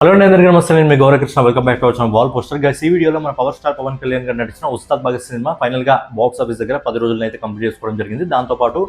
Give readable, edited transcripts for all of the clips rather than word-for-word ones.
Hello అండి, అందరికీ నమస్తే. నేను మీ Gaurakrishna. Welcome back to our channel wall poster guys. ఈ వీడియోలో మన పవర్ స్టార్ పవన్ కళ్యాణ్ గారు నటించిన ఉస్తాద్ భగత్ సినిమా ఫైనల్ గా బాక్స్ ఆఫీస్ దగ్గర 10 రోజులను అయితే కంప్లీట్ చేసుకోవడం జరిగింది. దాంతో పాటు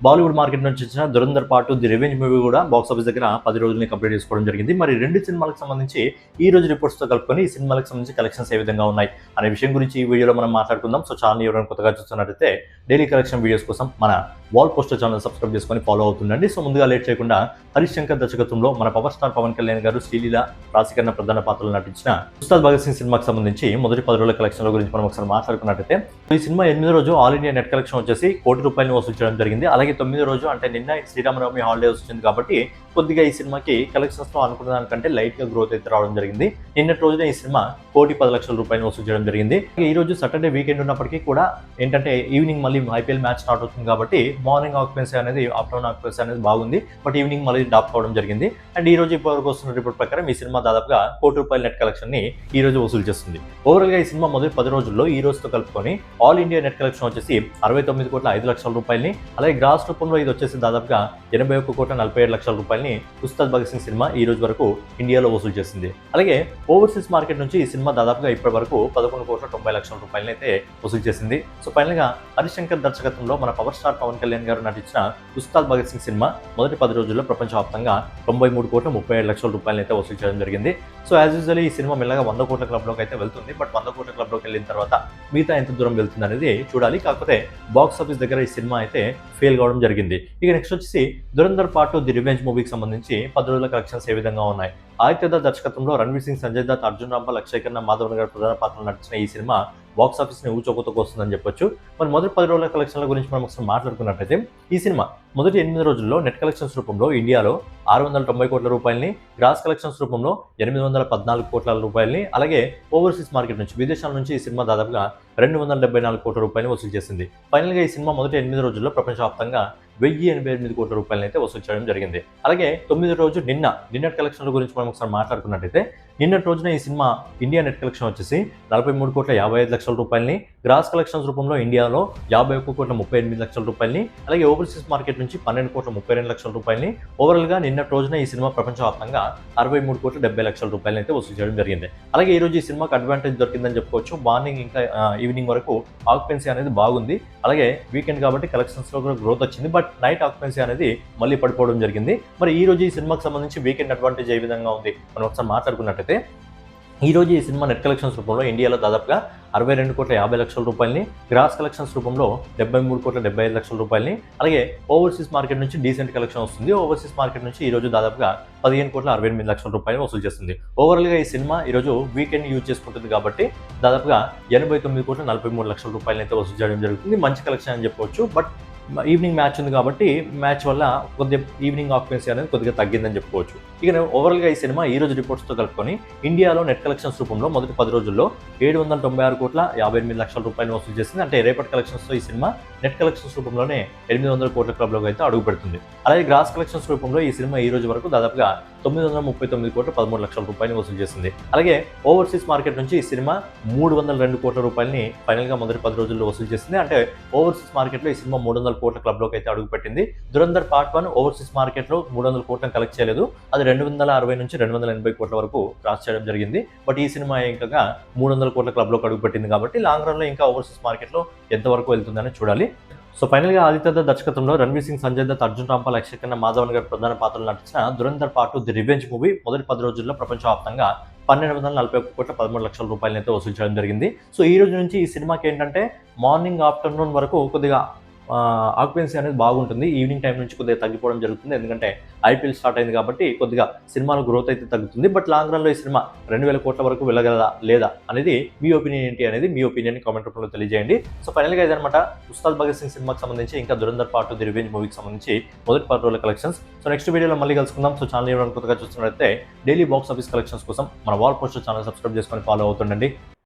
బాలీవుడ్ మార్కెట్ నుంచి వచ్చిన Dhurandhar part the revenge movie కూడా బాక్స్ ఆఫీస్ దగ్గర 10 రోజులని కంప్లీట్ చేసుకోవడం జరిగింది. మరి రెండు సినిమాలకు సంబంధించి ఈ రోజు రిపోర్ట్స్ తో కలుపుకొని ఈ సినిమాలకు సంబంధించి కలెక్షన్స్ ఏ విధంగా ఉన్నాయి అనే విషయం గురించి ఈ వీడియోలో మనం మాట్లాడుకుందాం. సో ఛానల్ ఎవరైనా కొత్తగా చూస్తున్నట్లయితే డైలీ కలెక్షన్ వీడియోస్ కోసం మన వాల్ పోస్టర్ ఛానల్ సబ్స్క్రైబ్ చేసుకొని ఫాలో అవుతుండండి. సో ముందుగా లేట్ చేయకుండా హరీష్ శంకర్ దర్శకత్వంలో మన పవర్ స్టార్ పవన్ కళ్యాణ్ గారు శ్రీలీల రాశికరణ ప్రధాన పాత్రలు నటించిన ఉస్తాద్ భగత్ సింగ్ సినిమాకి సంబంధించి మొదటి 10 రోజుల కలెక్షన్ల గురించి మనం ఒకసారి మాట్లాడుకున్నట్లయితే ఈ సినిమా 8వ రోజు ఆల్ ఇండియా నెట్ కలెక్షన్ వచ్చేసి ₹1 కోటి వసూలు చేయడం జరిగింది. అలాగే 9వ రోజు అంటే నిన్న శ్రీరామనవమి హాలిడే వచ్చింది కాబట్టి కొద్దిగా ఈ సినిమాకి కలెక్షన్స్ లో అనుకున్న దానికంటే లైట్ గా గ్రోత్ అయితే రావడం జరిగింది. నిన్నటి రోజున ఈ సినిమా ₹1,10,00,000 వసూలు చేయడం జరిగింది. ఈ రోజు సాటర్డే వీకెండ్ ఉన్నప్పటికీ కూడా ఏంటంటే ఈవినింగ్ మళ్ళీ ఐపీఎల్ మ్యాచ్ స్టార్ట్ అవుతుంది కాబట్టి మార్నింగ్ ఆక్యుపెన్సీ అనేది ఆఫ్టర్నూన్ ఆక్యుపెన్సీ అనేది బాగుంది. బట్ ఈవినింగ్ మళ్ళీ డ్రాప్ అవడం జరిగింది. అండ్ ఈ రోజు ఇప్పటివరకు వస్తున్న రిపోర్ట్ ప్రకారం ఈ సినిమా దాదాపుగా ₹1 నెట్ కలెక్షన్ ని ఈ రోజు వసూలు చేస్తుంది. ఓవరాల్ గా ఈ సినిమా మొదటి 10 రోజుల్లో ఈ రోజుతో కలుపుకొని ఆల్ ఇండియా నెట్ కలెక్షన్ వచ్చేసి ₹69,05,00,000, అలాగే గ్రాస్ రూపంలో ఇది వచ్చేసి దాదాపుగా ₹81,47,00,000 ఉస్తాద్ భగత్ సింగ్ సినిమా ఈ రోజు వరకు ఇండియాలో వసూలు చేసింది. అలాగే ఓవర్సీస్ మార్కెట్ నుంచి ఈ సినిమా దాదాపుగా ఇప్పటి వరకు ₹11,90,00,000 అయితే వసూలు చేసింది. సో ఫైనల్ గా హరీష్ శంకర్ దర్శకత్వంలో మన పవర్ స్టార్ పవన్ కళ్యాణ్ గారు నటించిన ఉస్తాద్ భగత్ సింగ్ సినిమా మొదటి 10 రోజుల్లో ప్రపంచవ్యాప్తంగా ₹93,37,00,000 అయితే వసూలు చేయడం జరిగింది. సో యాజ్ యూజువల్ ఈ సినిమా మెల్లగా 100 కోట్ల క్లబ్ లోకి అయితే వెళ్తుంది. బట్ 100 కోట్ల క్లబ్ లోకి వెళ్ళిన తర్వాత మిగతా ఎంత దూరం వెళ్తుంది అనేది చూడాలి. కాకపోతే బాక్స్ ఆఫీస్ దగ్గర ఈ సినిమా అయితే ఫెయిల్ కావడం జరిగింది. ఇక నెక్స్ట్ వచ్చేసి దురంధర్ పార్ట్ ది రివెంజ్ మూవీకి సంబంధించి 10 రోజుల కలెక్షన్స్ ఏ విధంగా ఉన్నాయి. ఆదిత్య దత్ దర్శకత్వంలో రణ్వీర్ సింగ్, సంజయ్ దత్, అర్జున్ రాంపాల్, అక్షయ్ ఖన్నా, మాధవన్ గారు ప్రధాన పాత్రలు నటించిన ఈ సినిమా బాక్స్ ఆఫీస్ ని ఊచకోతకు వస్తుందని చెప్పొచ్చు. మరి మొదటి 10 రోజుల కలెక్షన్ల గురించి మనం ఒకసారి మాట్లాడుకున్నట్లయితే ఈ సినిమా మొదటి 8 రోజుల్లో నెట్ కలెక్షన్స్ రూపంలో ఇండియాలో ₹690 కోట్ల, గ్రాస్ కలెక్షన్స్ రూపంలో ₹814 కోట్ల, అలాగే ఓవర్సీస్ మార్కెట్ నుంచి విదేశాల నుంచి ఈ సినిమా దాదాపుగా ₹274 కోట్ల వసూలు చేసింది. ఫైనల్ గా ఈ సినిమా మొదటి 8 రోజుల్లో ప్రపంచవ్యాప్తంగా ₹1,088 కోట్ల అయితే వసూలు చేయడం జరిగింది. అలాగే 9వ రోజు నిన్నటి కలెక్షన్ల గురించి మనం ఒకసారి మాట్లాడుకున్నట్టయితే నిన్నటి రోజున ఈ సినిమా ఇండియా నెట్ కలెక్షన్ వచ్చేసి ₹43,55,00,000, గ్రాస్ కలెక్షన్స్ రూపంలో ఇండియాలో ₹51,38,00,000, అలాగే ఓవర్సీస్ మార్కెట్ నుంచి ₹12,32,00,000. ఓవరాల్ గా నిన్నటి రోజున ఈ సినిమా ప్రపంచవ్యాప్తంగా ₹63,70,00,000 అయితే వసూలు చేయడం జరిగింది. అలాగే ఈ రోజు ఈ సినిమాకి అడ్వాంటేజ్ దొరికిందని చెప్పుకోవచ్చు. మార్నింగ్ ఇంకా ఈవినింగ్ వరకు ఆక్యుపెన్సీ అనేది బాగుంది. అలాగే వీకెండ్ కాబట్టి కలెక్షన్స్ లో కూడా గ్రోత్ వచ్చింది. బట్ నైట్ ఆక్యుపెన్సీ అనేది మళ్ళీ పడిపోవడం జరిగింది. మరి ఈ రోజు ఈ సినిమాకి సంబంధించి వీకెండ్ అడ్వాంటేజ్ ఏ విధంగా ఉంది మనం ఒకసారి మాట్లాడుకున్నట్టయితే ఈ రోజు ఈ సినిమా నెట్ కలెక్షన్స్ రూపంలో ఇండియాలో దాదాపుగా ₹62,50,00,000, గ్రాస్ కలెక్షన్స్ రూపంలో ₹73,75,00,000, అలాగే ఓవర్సీస్ మార్కెట్ నుంచి డీసెంట్ కలెక్షన్ వస్తుంది. ఓవర్సీస్ మార్కెట్ నుంచి ఈ రోజు దాదాపుగా ₹15,68,00,000 వసూలు చేస్తుంది. ఓవరాల్ గా ఈ సినిమా ఈ రోజు వీకెండ్ యూజ్ చేసుకుంటుంది కాబట్టి దాదాపుగా ₹89,43,00,000 అయితే వసూలు చేయడం జరుగుతుంది. మంచి కలెక్షన్ అని చెప్పవచ్చు. బట్ ఈవినింగ్ మ్యాచ్ ఉంది కాబట్టి మ్యాచ్ వల్ల కొద్దిగా ఈవినింగ్ ఆక్యుపెన్సీ అనేది కొద్దిగా తగ్గిందని చెప్పుకోవచ్చు. ఇక ఓవరాల్ గా ఈ సినిమా ఈ రోజు రిపోర్ట్స్ తో కలుపుకొని ఇండియాలో నెట్ కలెక్షన్స్ రూపంలో మొదటి 10 రోజుల్లో ₹796,58,00,000 వసూలు చేసింది. అంటే రేపటి కలెక్షన్స్ తో ఈ సినిమా నెట్ కలెక్షన్స్ రూపంలోనే 800 కోట్ల క్లబ్ లోకి అయితే అడుగు పెడుతుంది. అలాగే గ్రాస్ కలెక్షన్స్ రూపంలో ఈ సినిమా ఈ రోజు వరకు దాదాపుగా ₹939,13,00,000 వసూలు చేసింది. అలాగే ఓవర్సీస్ మార్కెట్ నుంచి ఈ సినిమా ₹302 కోట్ల ఫైనల్ గా మొదటి 10 రోజుల్లో వసూలు చేసింది. అంటే ఓవర్సీస్ మార్కెట్ లో ఈ సినిమా 300 కోట్ల క్లబ్ లోకి అయితే అడుగు పెట్టింది. దురంధర్ పార్ట్ 1 ఓవర్సీస్ మార్కెట్ లో 300 కోట్లను కలెక్ట్ చేయలేదు. అది 260 నుంచి 280 కోట్ల వరకు క్రాస్ చేయడం జరిగింది. బట్ ఈ సినిమా ఇంకా 300 కోట్ల క్లబ్ లోకి అడుగు పెట్టింది కాబట్టి లాంగ్ రన్ లో ఇంకా ఓవర్సీస్ మార్కెట్ లో ఎంత వరకు వెళ్తుందని చూడాలి. సో ఫైనల్ గా ఆదిత్య దత్ దర్శకత్వంలో రణ్వీర్ సింగ్, సంజయ్ దత్, అర్జున్ రాంపాల్, అక్షయ్ ఖన్నా, మాధవన్ గారు ప్రధాన పాత్రలు నటించిన Dhurandhar part the revenge movie మొదటి 10 రోజుల్లో ప్రపంచవ్యాప్తంగా ₹1,241,13,00,000 అయితే వసూలు చేయడం జరిగింది. సో ఈ రోజు నుంచి ఈ సినిమాకి ఏంటంటే మార్నింగ్ ఆఫ్టర్నూన్ వరకు కొద్దిగా ఆక్యుపెన్సీ అనేది బాగుంటుంది. ఈవినింగ్ టైం నుంచి కొద్దిగా తగ్గిపోవడం జరుగుతుంది. ఎందుకంటే ఐపీఎల్ స్టార్ట్ అయింది కాబట్టి కొద్దిగా సినిమాలో గ్రోత్ అయితే తగ్గుతుంది. బట్ లాంగ్ రన్ లో ఈ సినిమా 2,000 కోట్ల వరకు వెళ్ళగలదా లేదా అనేది మీ ఒపీనియన్ ఏంటి అనేది మీ ఒపీనియన్ కామెంట్ రూపంలో తెలియజేయండి. సో ఫైనల్ గా ఇదనమాట ఉస్తాద్ భగత్ సింగ్ సినిమాకి సంబంధించి ఇంకా దురంధర్ పార్ట్ ది రివెంజ్ మూవీకి సంబంధించి మొదటి 10 రోజుల కలెక్షన్స్. సో నెక్స్ట్ వీడియోలో మళ్ళీ కలుసుకుందాం. సో ఛానల్ ఎవరైనా కొత్తగా చూస్తున్నట్లయితే డైలీ బాక్స్ ఆఫీస్ కలెక్షన్స్ కోసం మన వాల్ పోస్టర్ ఛానల్ సబ్స్క్రైబ్ చేసుకొని ఫాలో అవుతుండండి.